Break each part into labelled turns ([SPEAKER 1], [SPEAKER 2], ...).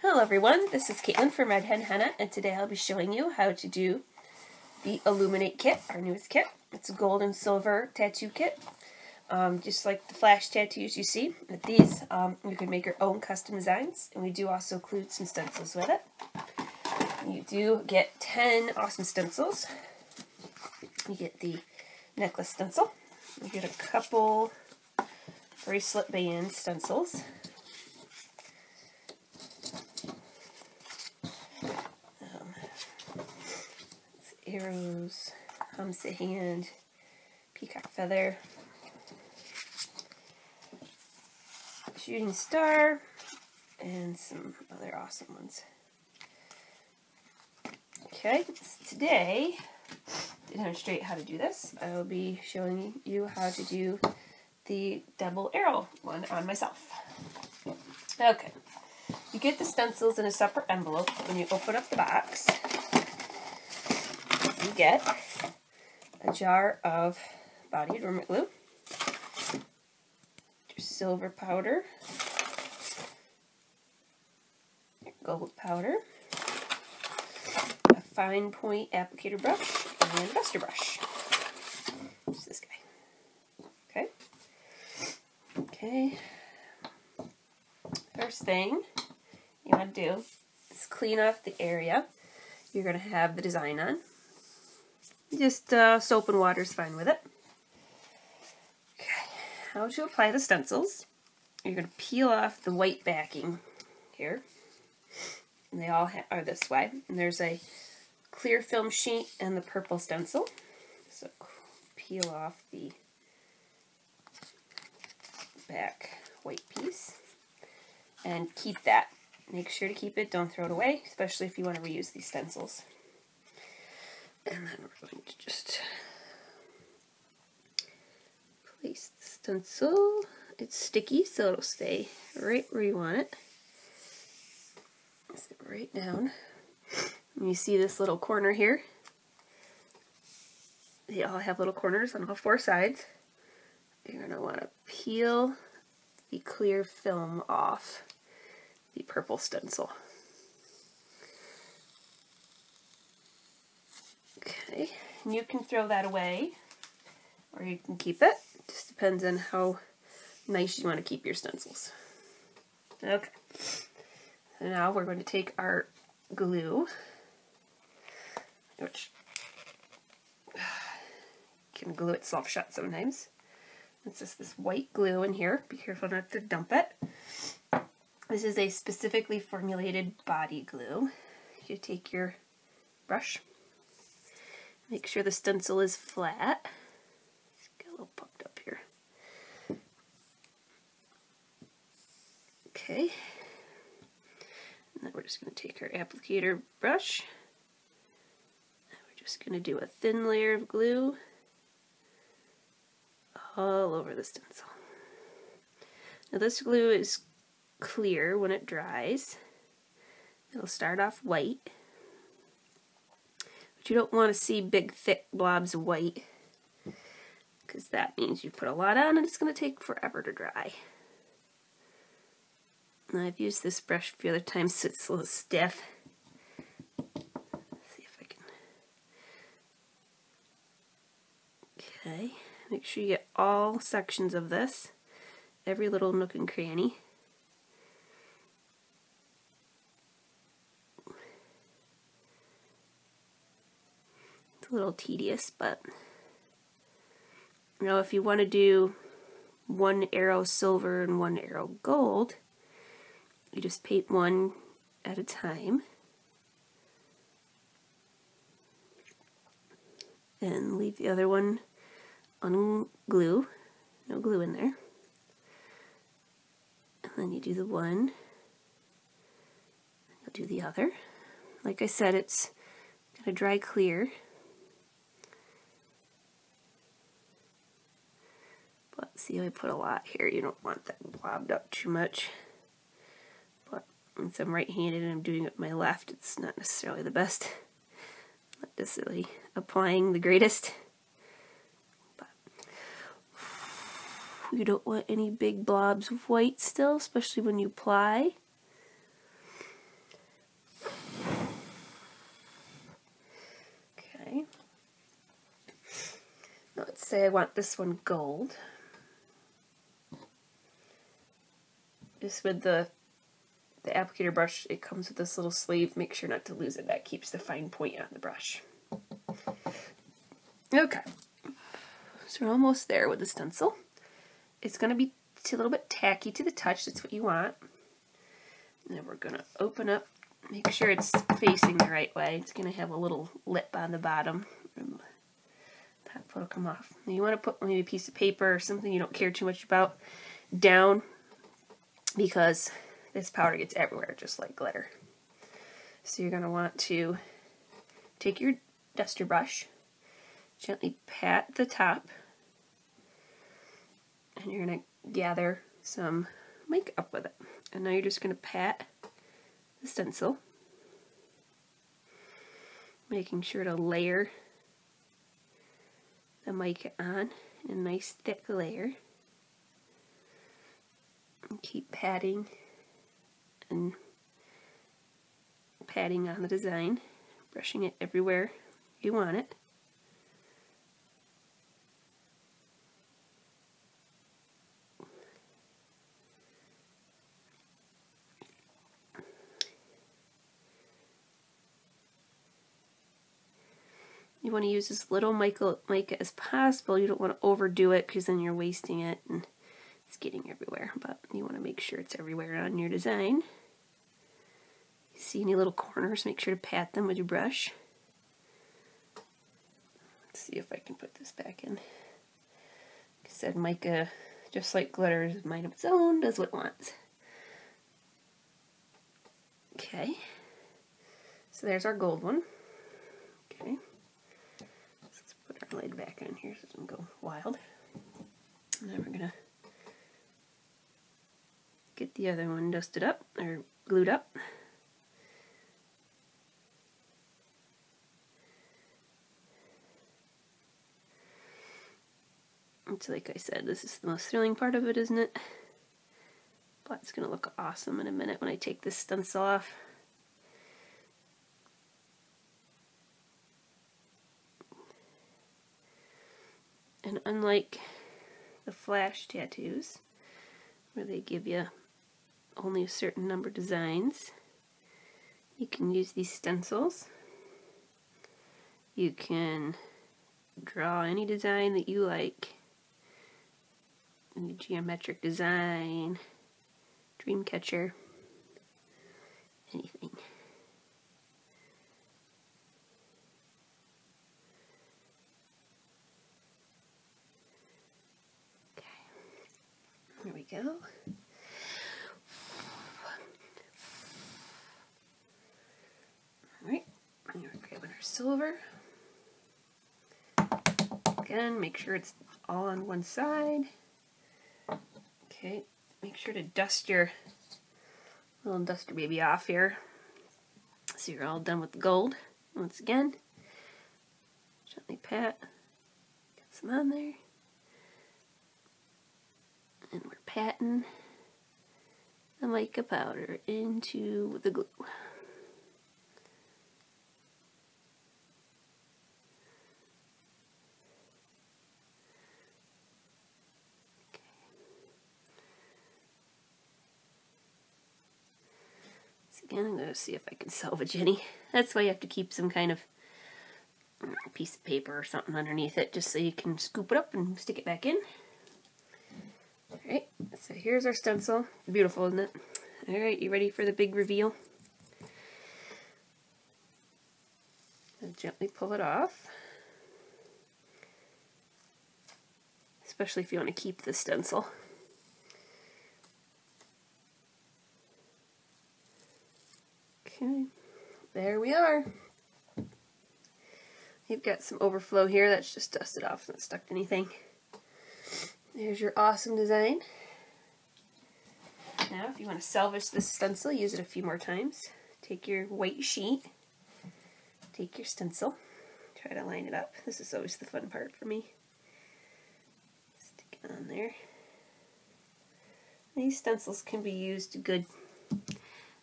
[SPEAKER 1] Hello everyone, this is Caitlin from Red Hen Henna, and today I'll be showing you how to do the Illuminate kit, our newest kit. It's a gold and silver tattoo kit, just like the flash tattoos you see. With these, you can make your own custom designs, and we do also include some stencils with it. You do get 10 awesome stencils. You get the necklace stencil. You get a couple bracelet band stencils. Arrows, humps a hand, peacock feather, shooting star, and some other awesome ones. Okay, so today, to demonstrate how to do this, I will be showing you how to do the double arrow one on myself. Okay, you get the stencils in a separate envelope. When you open up the box, you get a jar of body adornment glue, your silver powder, your gold powder, a fine point applicator brush, and a duster brush. Just this guy. Okay. First thing you want to do is clean off the area you're going to have the design on. Just soap and water is fine with it. Okay, how to apply the stencils. You're going to peel off the white backing here. And they all are this way. And there's a clear film sheet and the purple stencil. So peel off the back white piece. And keep that. Make sure to keep it, don't throw it away, especially if you want to reuse these stencils. And then we're going to just place the stencil. It's sticky, so it'll stay right where you want it. Sit right down. And you see this little corner here. They all have little corners on all four sides. You're going to want to peel the clear film off the purple stencil. Okay, and you can throw that away, or you can keep it. Just depends on how nice you want to keep your stencils. Okay, so now we're going to take our glue, which can glue itself shut sometimes. It's just this white glue in here. Be careful not to dump it. This is a specifically formulated body glue. You take your brush. Make sure the stencil is flat. It's got a little puffed up here. Okay. And then we're just going to take our applicator brush. And we're just going to do a thin layer of glue all over the stencil. Now this glue is clear when it dries. It'll start off white. But you don't want to see big thick blobs of white, because that means you put a lot on and it's going to take forever to dry. Now I've used this brush a few other times so it's a little stiff. Let's see if I can. Okay, make sure you get all sections of this, every little nook and cranny. A little tedious, but you know, if you want to do one arrow silver and one arrow gold, you just paint one at a time and leave the other one on glue, no glue in there, and then you do the one and you'll do the other. Like I said, it's gonna dry clear. But see, I put a lot here. You don't want that blobbed up too much. But since I'm right-handed and I'm doing it with my left, it's not necessarily the best. Not necessarily applying the greatest. But you don't want any big blobs of white still, especially when you apply. say I want this one gold. Just with the applicator brush, it comes with this little sleeve. Make sure not to lose it. That keeps the fine point on the brush. Okay, so we're almost there with the stencil. It's going to be a little bit tacky to the touch. That's what you want. And then we're going to open up. Make sure it's facing the right way. It's going to have a little lip on the bottom. That will come off. Now you want to put maybe a piece of paper or something you don't care too much about down, because this powder gets everywhere just like glitter. So you're going to want to take your duster brush, gently pat the top, and you're going to gather some makeup with it. And now you're just going to pat the stencil, making sure to layer the mica on in a nice thick layer. And keep patting and patting on the design, brushing it everywhere you want it. You want to use as little mica as possible. You don't want to overdo it because then you're wasting it and it's getting everywhere. But you want to make sure it's everywhere on your design. You see any little corners, make sure to pat them with your brush. Let's see if I can put this back in. Like I said, mica, just like glitter, is a mind of its own, does what it wants. Okay, so there's our gold one. Okay. Put our lid back on here so it doesn't go wild. And then we're going to get the other one dusted up, or glued up. It's like I said, this is the most thrilling part of it, isn't it? But it's going to look awesome in a minute when I take this stencil off. And unlike the flash tattoos, where they give you only a certain number of designs, you can use these stencils. You can draw any design that you like. Any geometric design, dream catcher, anything. There we go. Alright, now we're grabbing our silver. Again, make sure it's all on one side. Okay, make sure to dust your little duster baby off here. So you're all done with the gold. Once again, gently pat, get some on there. And we're patting the mica powder into the glue. Okay. So again, I'm going to see if I can salvage any. That's why you have to keep some kind of piece of paper or something underneath it, just so you can scoop it up and stick it back in. Alright, so here's our stencil. Beautiful, isn't it? Alright, you ready for the big reveal? And gently pull it off. Especially if you want to keep the stencil. Okay, there we are. You've got some overflow here that's just dusted off, not stuck to anything. There's your awesome design. Now, if you want to salvage this stencil, use it a few more times. Take your white sheet, take your stencil, try to line it up. This is always the fun part for me. Stick it on there. These stencils can be used good.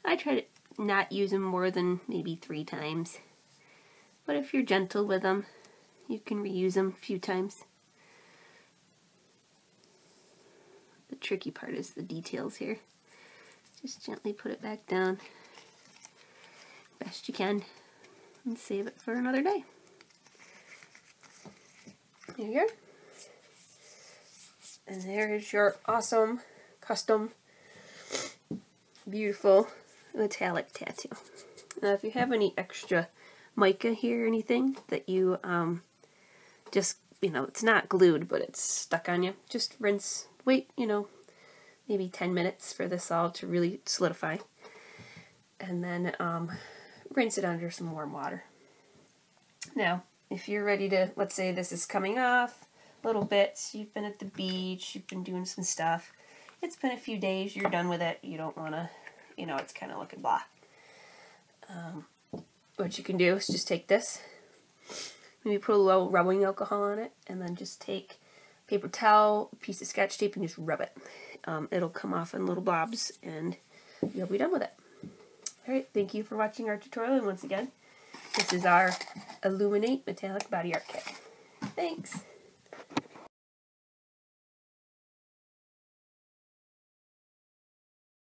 [SPEAKER 1] I try to not use them more than maybe 3 times. But if you're gentle with them, you can reuse them a few times. tricky part is the details here. Just gently put it back down best you can and save it for another day. There you go. And there is your awesome, custom, beautiful metallic tattoo. Now if you have any extra mica here or anything that you just, you know, it's not glued but it's stuck on you, just rinse, wait, you know, maybe 10 minutes for this all to really solidify. And then rinse it under some warm water. Now, if you're ready to, let's say this is coming off a little bit, you've been at the beach, you've been doing some stuff, it's been a few days, you're done with it, you don't want to, you know, it's kind of looking blah. What you can do is just take this, maybe put a little rubbing alcohol on it, and then just take a paper towel, a piece of Scotch tape, and just rub it. It'll come off in little blobs, and you'll be done with it. Alright, thank you for watching our tutorial, and once again, this is our Illuminate Metallic Body Art Kit. Thanks!